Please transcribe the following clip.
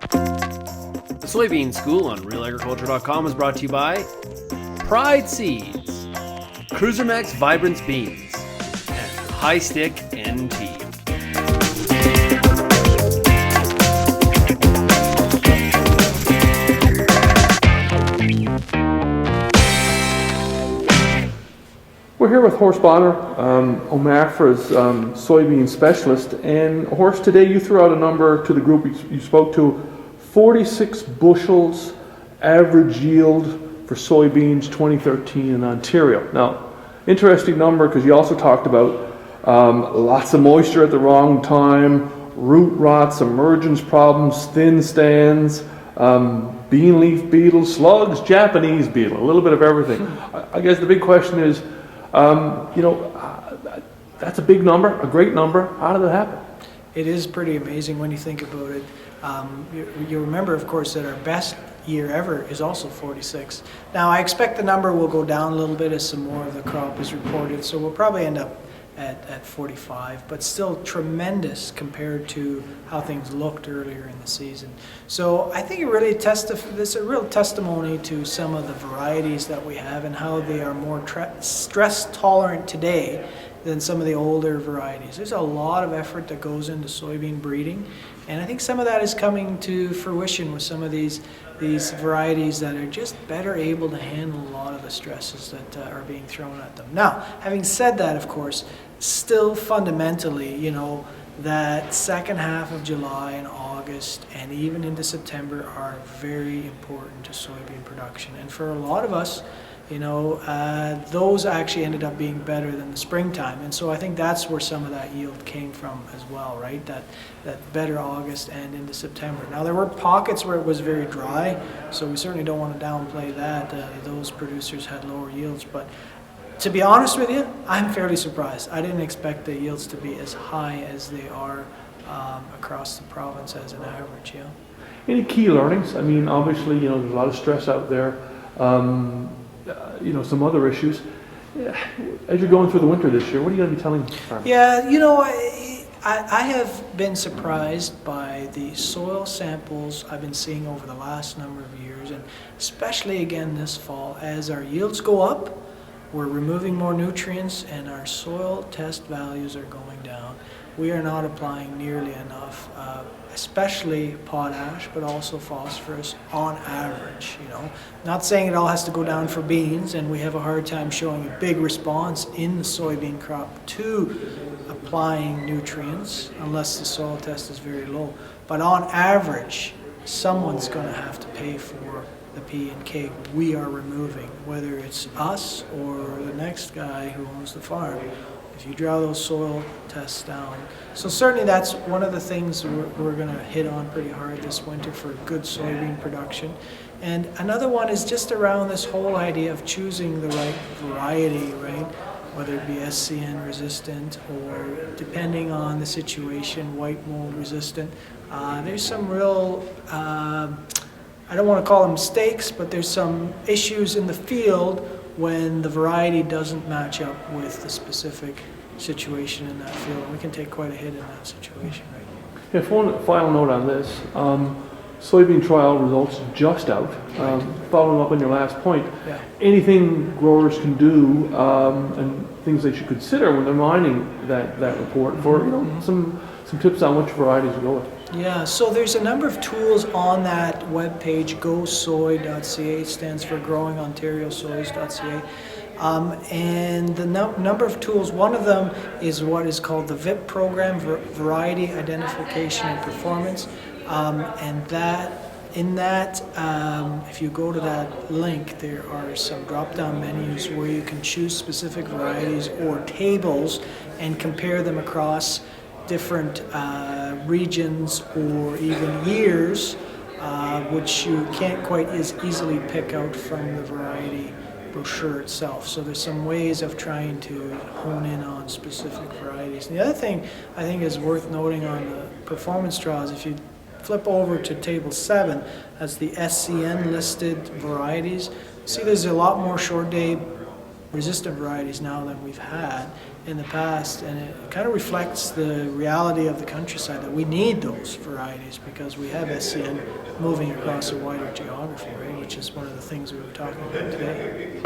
The Soybean School on RealAgriculture.com is brought to you by Pride Seeds, Cruiser Max Vibrance Beans, and High Stick NT. We're here with Horst Bohner, OMAFRA's soybean specialist. And Horst, today you threw out a number to the group you spoke to, 46 bushels average yield for soybeans 2013 in Ontario. Now, interesting number because you also talked about lots of moisture at the wrong time, root rots, emergence problems, thin stands, bean leaf beetle, slugs, Japanese beetle, a little bit of everything. I guess the big question is, that's a big number, a great number. How did it happen? It is pretty amazing when you think about it. You remember, of course, that our best year ever is also 46. Now, I expect the number will go down a little bit as some more of the crop is reported, so we'll probably end up at 45, but still tremendous compared to how things looked earlier in the season. So I think it really this is a real testimony to some of the varieties that we have and how they are more stress tolerant today than some of the older varieties. There's a lot of effort that goes into soybean breeding, and I think some of that is coming to fruition with some of these varieties that are just better able to handle a lot of the stresses that are being thrown at them. Now, having said that, of course, still fundamentally, that second half of July and August and even into September are very important to soybean production. And for a lot of us, those actually ended up being better than the springtime. And so I think that's where some of that yield came from as well, right? That better August and into September. Now, there were pockets where it was very dry, so we certainly don't want to downplay that. Those producers had lower yields. But to be honest with you, I'm fairly surprised. I didn't expect the yields to be as high as they are across the province as an average. Any key learnings? I mean, obviously, there's a lot of stress out there. Some other issues. As you're going through the winter this year, what are you going to be telling farmers? Yeah, I have been surprised by the soil samples I've been seeing over the last number of years, and especially again this fall. As our yields go up, we're removing more nutrients and our soil test values are going down. We are not applying nearly enough, especially potash, but also phosphorus on average. Not saying it all has to go down for beans, and we have a hard time showing a big response in the soybean crop to applying nutrients unless the soil test is very low. But on average, someone's going to have to pay for the P and K we are removing, whether it's us or the next guy who owns the farm. If you draw those soil tests down. So certainly that's one of the things we're going to hit on pretty hard this winter for good soybean production. And another one is just around this whole idea of choosing the right variety, right? Whether it be SCN resistant or, depending on the situation, white mold resistant. There's some real, I don't want to call them mistakes, but there's some issues in the field when the variety doesn't match up with the specific situation in that field. And we can take quite a hit in that situation, right? Yeah, one final note on this. Soybean trial results just out. Following up on your last point, anything growers can do and things they should consider when they're mining that report for some tips on which varieties to go with. Yeah, so there's a number of tools on that webpage, gosoy.ca. It stands for growingontariosoys.ca. And the number of tools, one of them is what is called the VIP program, Variety Identification and Performance. And if you go to that link, there are some drop-down menus where you can choose specific varieties or tables and compare them across different regions or even years, which you can't quite as easily pick out from the variety brochure itself. So there's some ways of trying to hone in on specific varieties. And the other thing I think is worth noting on the performance trials, if you flip over to table 7, that's the SCN listed varieties. See, there's a lot more short day resistant varieties now than we've had, in the past, and it kind of reflects the reality of the countryside that we need those varieties because we have SCN moving across a wider geography, right, which is one of the things we were talking about today.